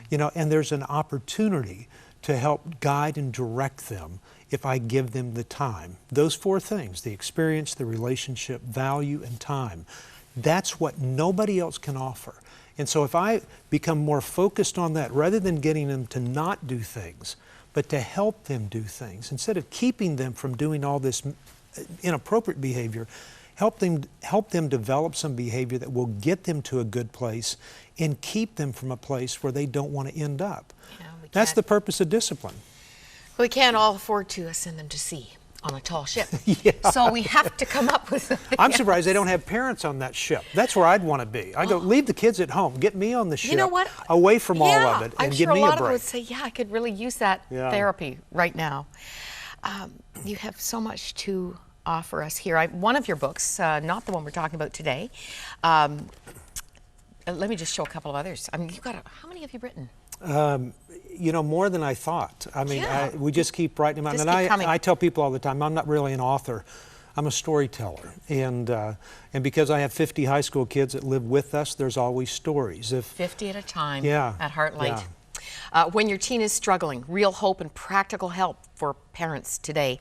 You know, and there's an opportunity to help guide and direct them if I give them the time. Those four things, the experience, the relationship, value, and time, that's what nobody else can offer. And so if I become more focused on that, rather than getting them to not do things, but to help them do things, instead of keeping them from doing all this inappropriate behavior, help them develop some behavior that will get them to a good place and keep them from a place where they don't want to end up. Yeah, that's the purpose of discipline. We can't all afford to send them to sea on a tall ship. Yeah. So we have to come up with something I'm surprised they don't have parents on that ship. That's where I'd want to be. I go, leave the kids at home. Get me on the ship. You know what? Away from all of it, and I'm give sure me a lot a break. of them would say, yeah, I could really use that therapy right now. You have so much to offer us here. One of your books, not the one we're talking about today. Let me just show a couple of others. I mean, you've got how many have you written? You know, more than I thought. I mean, we just keep writing them out. Just And keep I tell people all the time, I'm not really an author. I'm a storyteller. And because I have 50 high school kids that live with us, there's always stories. 50 at a time at Heartlight. Yeah. When your teen is struggling, real hope and practical help for parents today.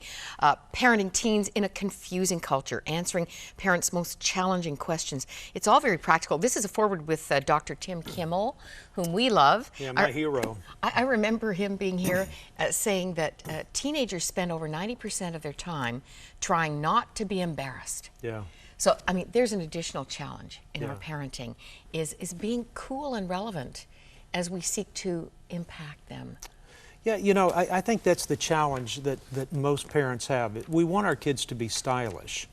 Parenting teens in a confusing culture, answering parents' most challenging questions. It's all very practical. This is a foreword with Dr. Tim Kimmel, whom we love. Yeah, my hero. I remember him being here saying that teenagers spend over 90% of their time trying not to be embarrassed. Yeah. So, I mean, there's an additional challenge in our parenting, is being cool and relevant as we seek to impact them. Yeah, you know, I think that's the challenge that most parents have. We want our kids to be stylish,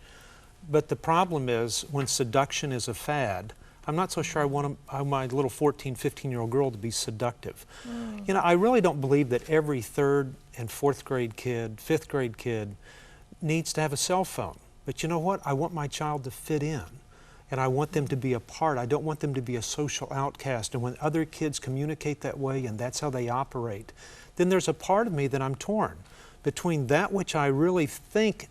but the problem is when seduction is a fad, I'm not so sure I want my little 14, 15-year-old girl to be seductive. You know, I really don't believe that every third and fourth grade kid, fifth grade kid needs to have a cell phone. But you know what? I want my child to fit in. And I want them to be a part. I don't want them to be a social outcast. And when other kids communicate that way and that's how they operate, then there's a part of me that I'm torn between that which I really think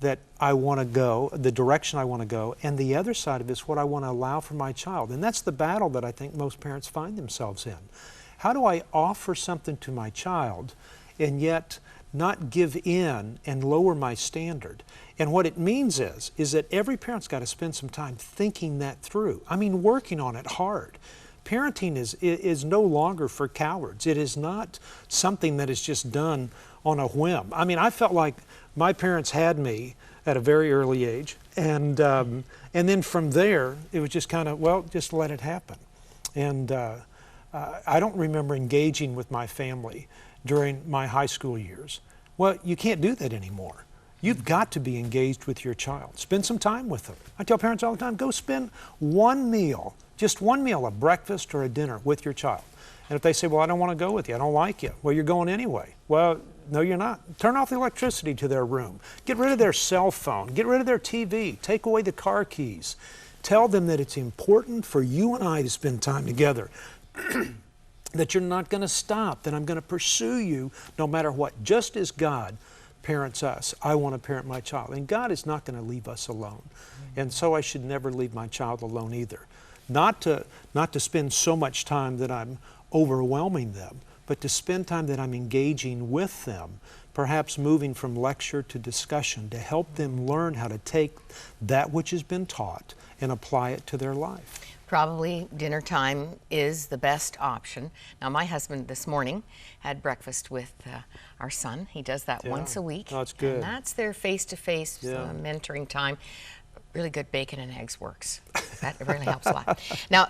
that I want to go, the direction I want to go, and the other side of it is what I want to allow for my child. And that's the battle that I think most parents find themselves in. How do I offer something to my child and yet not give in and lower my standard? And what it means is that every parent's got to spend some time thinking that through. I mean, working on it hard. Parenting is no longer for cowards. It is not something that is just done on a whim. I mean, I felt like my parents had me at a very early age, and then from there, it was just kind of, well, just let it happen. And I don't remember engaging with my family during my high school years. Well, you can't do that anymore. You've got to be engaged with your child. Spend some time with them. I tell parents all the time, go spend one meal, just one meal, a breakfast or a dinner with your child. And if they say, well, I don't want to go with you, I don't like you. Well, you're going anyway. Well, no, you're not. Turn off the electricity to their room. Get rid of their cell phone. Get rid of their TV. Take away the car keys. Tell them that it's important for you and I to spend time together. That you're not going to stop, that I'm going to pursue you no matter what. Just as God parents us, I want to parent my child. And God is not going to leave us alone. And so I should never leave my child alone either. Not to spend so much time that I'm overwhelming them, but to spend time that I'm engaging with them, perhaps moving from lecture to discussion to help them learn how to take that which has been taught and apply it to their life. Probably dinner time is the best option. Now, my husband this morning had breakfast with our son. He does that once a week. Oh, that's good. And that's their face-to-face mentoring time. Really good bacon and eggs works. That really helps a lot. Now,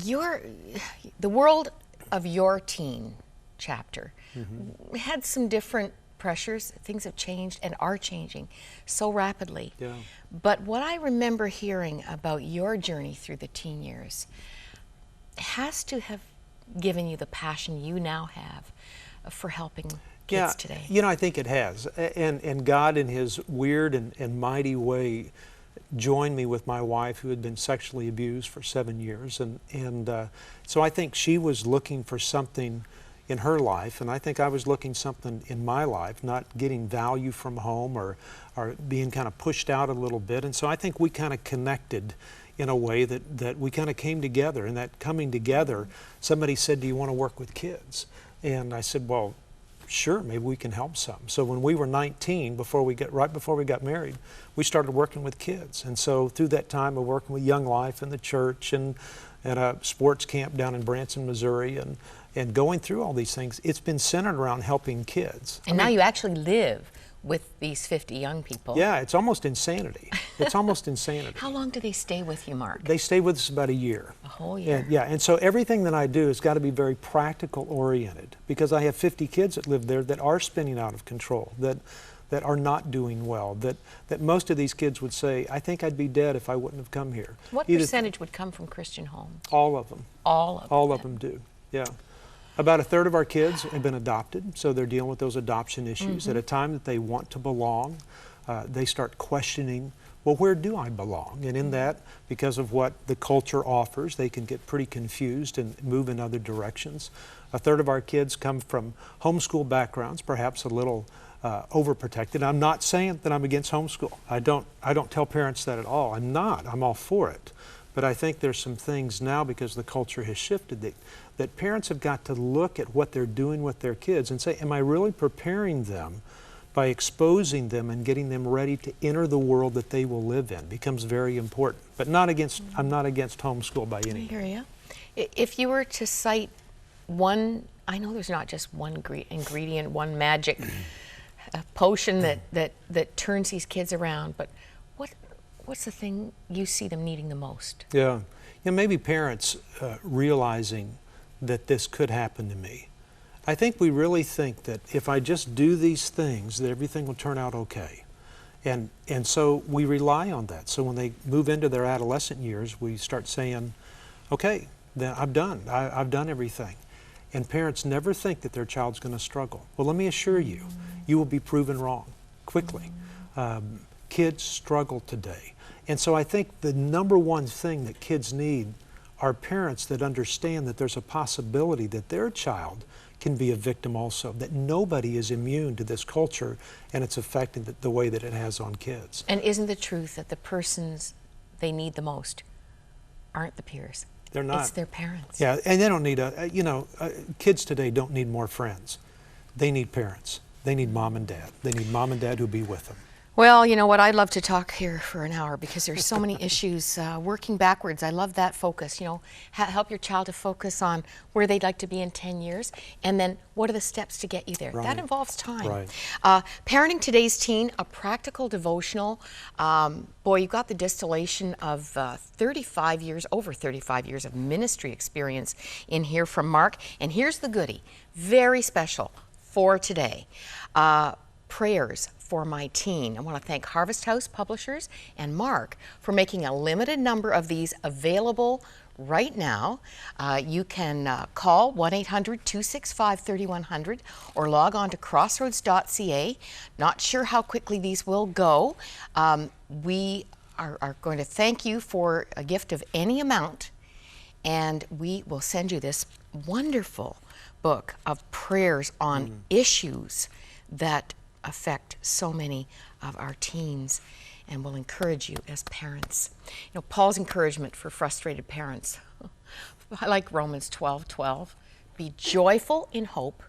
the world of your teen chapter had some different pressures. Things have changed and are changing so rapidly. Yeah. But what I remember hearing about your journey through the teen years has to have given you the passion you now have for helping kids today. You know, I think it has. And God in His weird and mighty way joined me with my wife, who had been sexually abused for 7 years. And so I think she was looking for something in her life, and I think I was looking something in my life, not getting value from home or being kind of pushed out a little bit. And so I think we kind of connected in a way that we kind of came together. And that coming together, somebody said, do you want to work with kids? And I said, well, sure, maybe we can help some. So when we were 19, right before we got married, we started working with kids. And so through that time of working with Young Life and the church and a sports camp down in Branson, Missouri, and going through all these things, it's been centered around helping kids. And now you actually live with these 50 young people. Yeah, it's almost insanity. It's almost insanity. How long do they stay with you, Mark? They stay with us about a year. A whole year? And, yeah, and so everything that I do has got to be very practical oriented, because I have 50 kids that live there that are spinning out of control, that are not doing well, that most of these kids would say, I think I'd be dead if I wouldn't have come here. What percentage would come from Christian homes? All of them. All of them do, yeah. About a third of our kids have been adopted, so they're dealing with those adoption issues. At a time that they want to belong, they start questioning, well, where do I belong? And in that, because of what the culture offers, they can get pretty confused and move in other directions. A third of our kids come from homeschool backgrounds, perhaps a little overprotected. I'm not saying that I'm against homeschool. I don't tell parents that at all. I'm not. I'm all for it. But I think there's some things now, because the culture has shifted, that parents have got to look at what they're doing with their kids and say, am I really preparing them by exposing them and getting them ready to enter the world that they will live in? Becomes very important. But I'm not against homeschool by any means. I hear you. If you were to cite one, I know there's not just one ingredient, one magic potion that turns these kids around, but what's the thing you see them needing the most? Yeah, maybe parents realizing that this could happen to me. I think we really think that if I just do these things, that everything will turn out okay. And so we rely on that. So when they move into their adolescent years, we start saying, okay, then I've done everything. And parents never think that their child's going to struggle. Well, let me assure you, you will be proven wrong quickly. Kids struggle today. And so I think the number one thing that kids need are parents that understand that there's a possibility that their child can be a victim also, that nobody is immune to this culture and it's affecting the way that it has on kids. And isn't the truth that the persons they need the most aren't the peers? They're not. It's their parents. Yeah, and they don't need kids today don't need more friends. They need parents. They need mom and dad. They need mom and dad who be with them. Well, you know what, I'd love to talk here for an hour because there's so many issues. Working backwards, I love that focus. Help your child to focus on where they'd like to be in 10 years, and then what are the steps to get you there. Right. That involves time. Right. Parenting Today's Teen, a practical devotional. Boy, you've got the distillation of over 35 years of ministry experience in here from Mark. And here's the goodie, very special for today. Prayers for my teen. I want to thank Harvest House Publishers and Mark for making a limited number of these available right now. You can call 1-800-265-3100 or log on to crossroads.ca. Not sure how quickly these will go. We are going to thank you for a gift of any amount, and we will send you this wonderful book of prayers on issues that affect so many of our teens and will encourage you as parents. Paul's encouragement for frustrated parents. I like Romans 12:12. Be joyful in hope,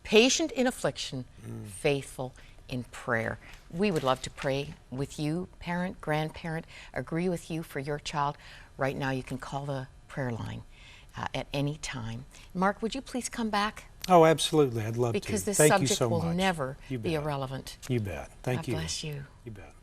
patient in affliction, faithful in prayer. We would love to pray with you, parent, grandparent, agree with you for your child. Right now you can call the prayer line at any time. Mark, would you please come back? Oh, absolutely. I'd love to. Because this Thank you subject so will much. never You be bet. irrelevant. You bet. Thank you. God bless you. You bet.